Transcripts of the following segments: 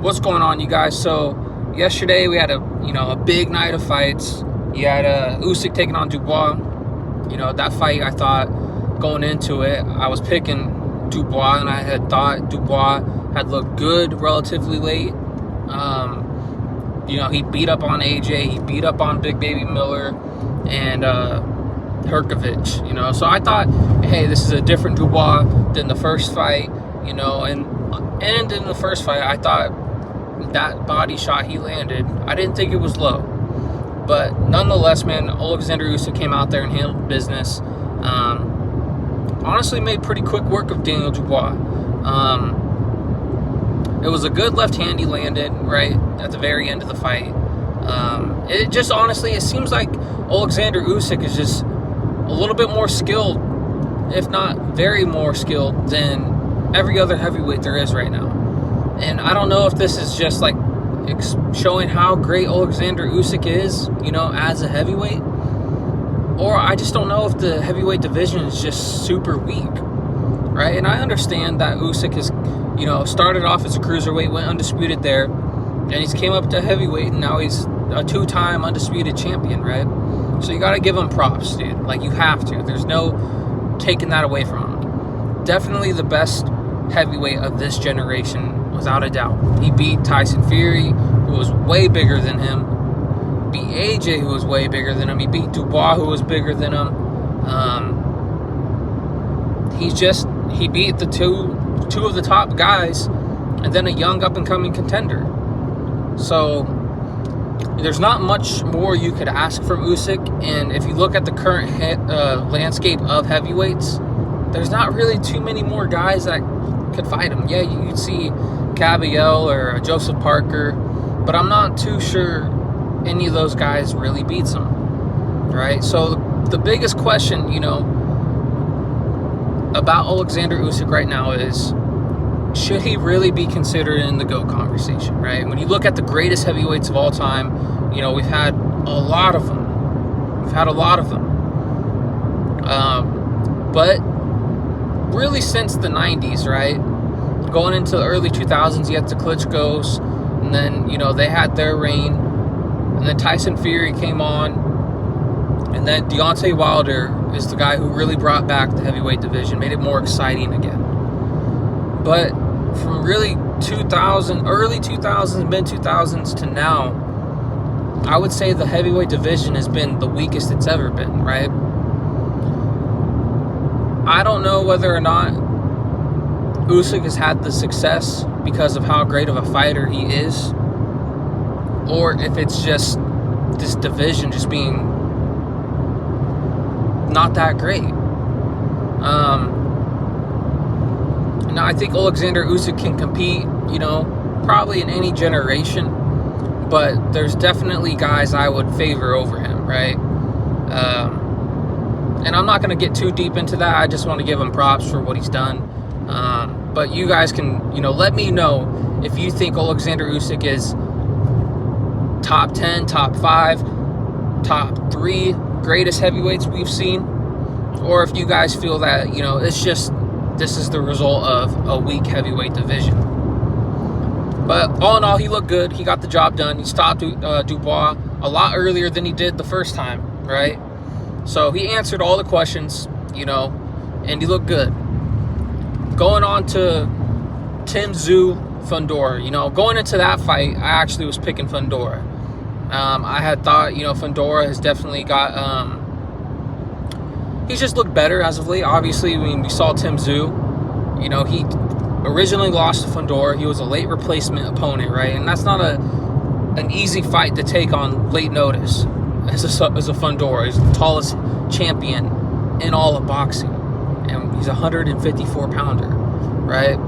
What's going on, you guys? So yesterday we had a big night of fights. You had Usyk taking on Dubois. That fight, I thought going into it, I was picking Dubois, and I had thought Dubois had looked good relatively late. He beat up on AJ, he beat up on Big Baby Miller, and Herkovich. So I thought, hey, this is a different Dubois than the first fight. And in the first fight, I thought that body shot he landed, I didn't think it was low. But nonetheless, man, Alexander Usyk came out there and handled business. Honestly, made pretty quick work of Daniel Dubois. It was a good left hand he landed right at the very end of the fight. It seems like Alexander Usyk is just a little bit more skilled, if not very more skilled, than every other heavyweight there is right now. And I don't know if this is just like showing how great Alexander Usyk is, as a heavyweight, or I just don't know if the heavyweight division is just super weak, right? And I understand that Usyk has, started off as a cruiserweight, went undisputed there, and he's came up to heavyweight, and now he's a two-time undisputed champion, right? So you got to give him props, dude. Like, you have to. There's no taking that away from him. Definitely the best heavyweight of this generation, without a doubt. He beat Tyson Fury, who was way bigger than him. Beat AJ, who was way bigger than him. He beat Dubois, who was bigger than him. He beat the two of the top guys, and then a young up-and-coming contender. So there's not much more you could ask from Usyk, and if you look at the current landscape of heavyweights, there's not really too many more guys that could fight him. Yeah, you'd see Caballel or Joseph Parker, but I'm not too sure any of those guys really beats him, right? So the biggest question, about Alexander Usyk right now is, should he really be considered in the GOAT conversation, right? When you look at the greatest heavyweights of all time, we've had a lot of them. But really since the 90s, right? Going into the early 2000s, you had the Klitschko's, and then, they had their reign, and then Tyson Fury came on, and then Deontay Wilder is the guy who really brought back the heavyweight division, made it more exciting again. But from really early 2000s, mid-2000s to now, I would say the heavyweight division has been the weakest it's ever been, right? I don't know whether or not Usyk has had the success because of how great of a fighter he is, or if it's just this division just being not that great. Now, I think Alexander Usyk can compete, probably in any generation, but there's definitely guys I would favor over him, right? And I'm not going to get too deep into that. I just want to give him props for what he's done. But you guys can, let me know if you think Alexander Usyk is top 10, top 5, top 3 greatest heavyweights we've seen, or if you guys feel that, it's just, this is the result of a weak heavyweight division. But all in all, he looked good. He got the job done. He stopped Dubois a lot earlier than he did the first time, right? So he answered all the questions, and he looked good. Going on to Tim Tszyu Fundora, going into that fight, I actually was picking Fundora. I had thought, Fundora has definitely got, he's just looked better as of late. Obviously, when we saw Tim Tszyu, he originally lost to Fundora. He was a late replacement opponent, right? And that's not an easy fight to take on late notice as a Fundora. He's the tallest champion in all of boxing, and he's a 154-pounder, right?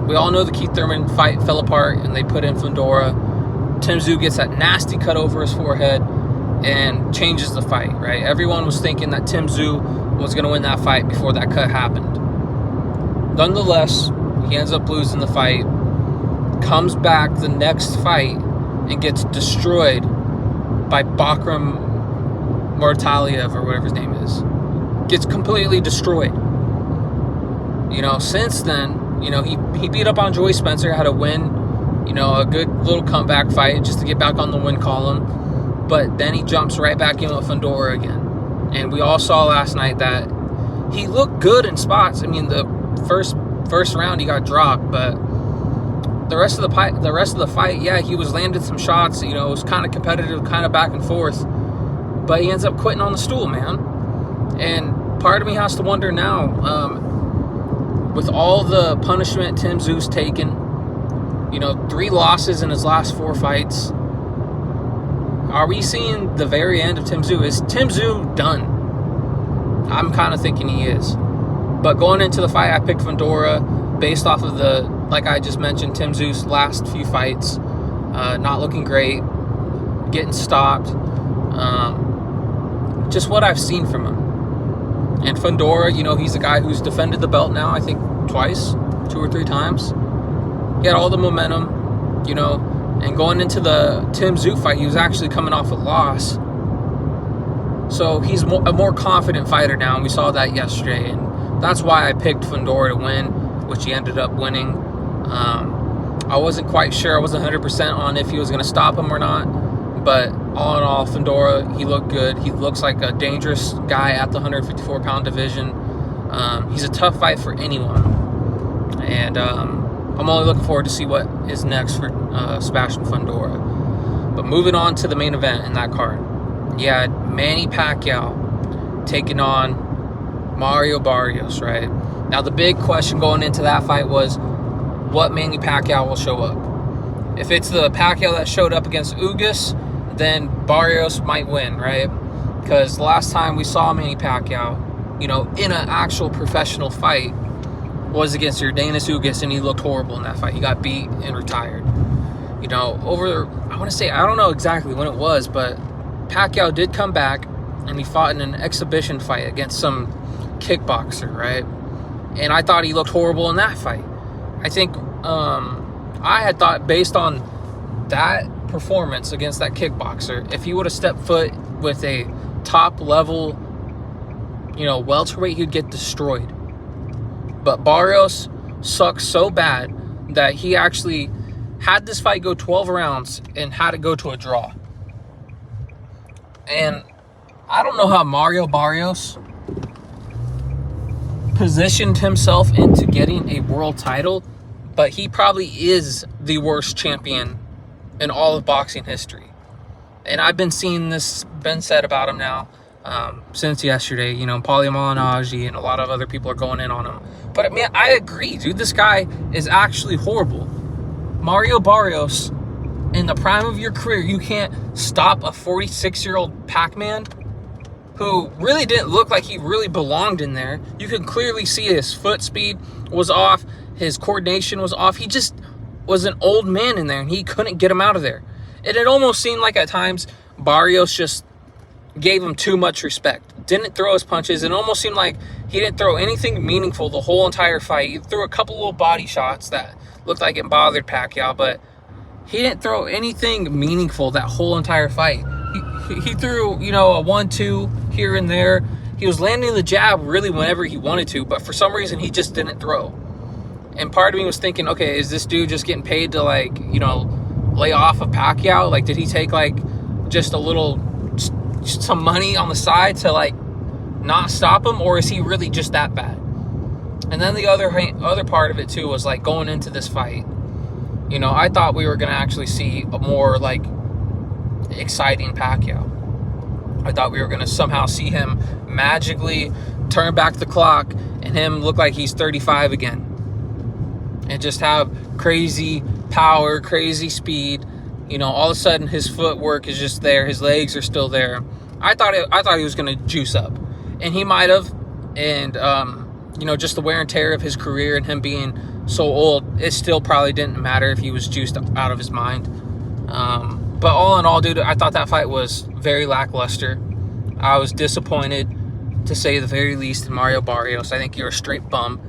We all know the Keith Thurman fight fell apart, and they put in Fundora. Tim Tszyu gets that nasty cut over his forehead and changes the fight, right? Everyone was thinking that Tim Tszyu was going to win that fight before that cut happened. Nonetheless, he ends up losing the fight, comes back the next fight, and gets destroyed by Bakram Mortaliev, or whatever his name is. Gets completely destroyed. Since then, he beat up on Joey Spencer, had a win a good little comeback fight just to get back on the win column. But then he jumps right back in with Fundora again. And we all saw last night that he looked good in spots. I mean, the first round he got dropped, but the rest of the fight, yeah, he was landing some shots. It was kind of competitive, kind of back and forth. But he ends up quitting on the stool, man. And part of me has to wonder now, with all the punishment Tim Tszyu's taken, 3 losses in his last 4 fights, are we seeing the very end of Tim Tszyu? Is Tim Tszyu done? I'm kind of thinking he is. But going into the fight, I picked Fundora based off of like I just mentioned, Tim Tszyu's last few fights. Not looking great, getting stopped. Just what I've seen from him. And Fundora, he's a guy who's defended the belt now, I think twice, 2 or 3 times. He had all the momentum, and going into the Tim Tszyu fight, he was actually coming off a loss. So he's a more confident fighter now, and we saw that yesterday. And that's why I picked Fundora to win, which he ended up winning. I wasn't quite sure. I wasn't 100% on if he was going to stop him or not. But all in all, Fundora, he looked good. He looks like a dangerous guy at the 154-pound division. He's a tough fight for anyone. And I'm only looking forward to see what is next for Sebastian Fundora. But moving on to the main event in that card. You had Manny Pacquiao taking on Mario Barrios, right? Now, the big question going into that fight was what Manny Pacquiao will show up. If it's the Pacquiao that showed up against Usyk, then Barrios might win, right? Because the last time we saw Manny Pacquiao, in an actual professional fight was against Yordenis Usyk, and he looked horrible in that fight. He got beat and retired. I want to say, I don't know exactly when it was, but Pacquiao did come back, and he fought in an exhibition fight against some kickboxer, right? And I thought he looked horrible in that fight. I think I had thought, based on that performance against that kickboxer, if he would have stepped foot with a top level, welterweight, he'd get destroyed. But Barrios sucks so bad that he actually had this fight go 12 rounds and had it go to a draw. And I don't know how Mario Barrios positioned himself into getting a world title, but he probably is the worst champion in all of boxing history. And I've been seeing this been said about him now since yesterday. Paulie Malignaggi and a lot of other people are going in on him. But, man, I agree, dude. This guy is actually horrible. Mario Barrios, in the prime of your career, you can't stop a 46-year-old Pac-Man who really didn't look like he really belonged in there. You could clearly see his foot speed was off. His coordination was off. He just was an old man in there, and he couldn't get him out of there. And it almost seemed like at times Barrios just gave him too much respect. Didn't throw his punches. It almost seemed like he didn't throw anything meaningful the whole entire fight. He threw a couple little body shots that looked like it bothered Pacquiao, but he didn't throw anything meaningful that whole entire fight. He threw, a 1-2 here and there. He was landing the jab really whenever he wanted to, but for some reason he just didn't throw. And part of me was thinking, okay, is this dude just getting paid to, lay off of Pacquiao? Like, did he take, just some money on the side to, not stop him? Or is he really just that bad? And then the other part of it, too, was, going into this fight. I thought we were going to actually see a more, exciting Pacquiao. I thought we were going to somehow see him magically turn back the clock and him look like he's 35 again. And just have crazy power, crazy speed. All of a sudden his footwork is just there. His legs are still there. I thought he was going to juice up. And he might have. And, just the wear and tear of his career and him being so old, it still probably didn't matter if he was juiced out of his mind. But all in all, dude, I thought that fight was very lackluster. I was disappointed, to say the very least, in Mario Barrios. I think you're a straight bum.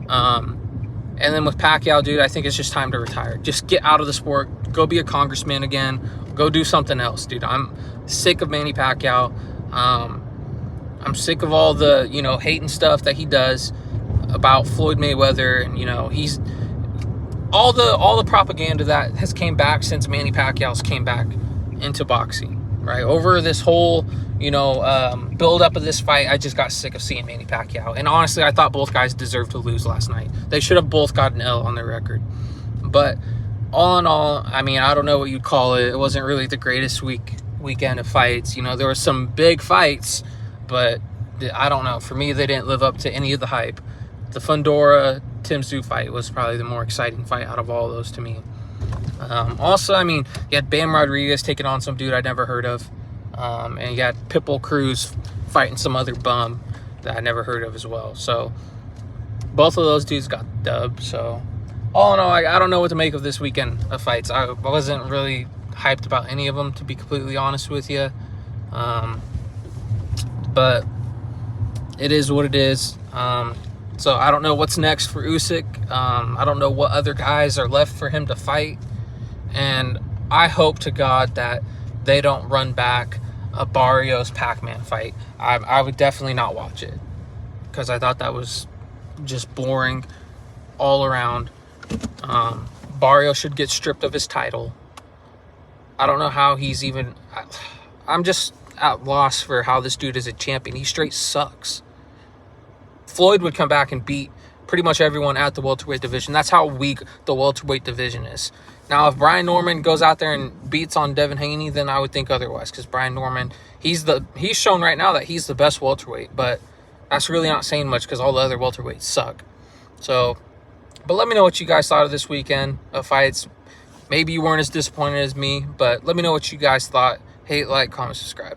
And then with Pacquiao, dude, I think it's just time to retire. Just get out of the sport. Go be a congressman again. Go do something else, dude. I'm sick of Manny Pacquiao. I'm sick of all the, hating stuff that he does about Floyd Mayweather. And, he's all the propaganda that has came back since Manny Pacquiao's came back into boxing, right? Over this whole, build up of this fight, I just got sick of seeing Manny Pacquiao. And honestly, I thought both guys deserved to lose last night. They should have both got an L on their record. But all in all, I mean, I don't know what you'd call it. It wasn't really the greatest weekend of fights. There were some big fights, but I don't know. For me, they didn't live up to any of the hype. The Fundora Tim Tszyu fight was probably the more exciting fight out of all of those to me. Also, I mean, you had Bam Rodriguez taking on some dude I'd never heard of. And you had Pitbull Cruz fighting some other bum that I never heard of as well. So both of those dudes got dubbed. So all in all, I don't know what to make of this weekend of fights. I wasn't really hyped about any of them, to be completely honest with you. But it is what it is. So I don't know what's next for Usyk. I don't know what other guys are left for him to fight. And I hope to God that they don't run back a Barrios Pac-Man fight. I would definitely not watch it, because I thought that was just boring all around. Barrios should get stripped of his title. I don't know how he's even... I'm just at loss for how this dude is a champion. He straight sucks. Floyd would come back and beat pretty much everyone at the welterweight division. That's how weak the welterweight division is. Now, if Brian Norman goes out there and beats on Devin Haney, then I would think otherwise, because Brian Norman, he's shown right now that he's the best welterweight, but that's really not saying much, because all the other welterweights suck. So, but let me know what you guys thought of this weekend of fights. Maybe you weren't as disappointed as me, but let me know what you guys thought. Hate, like, comment, subscribe.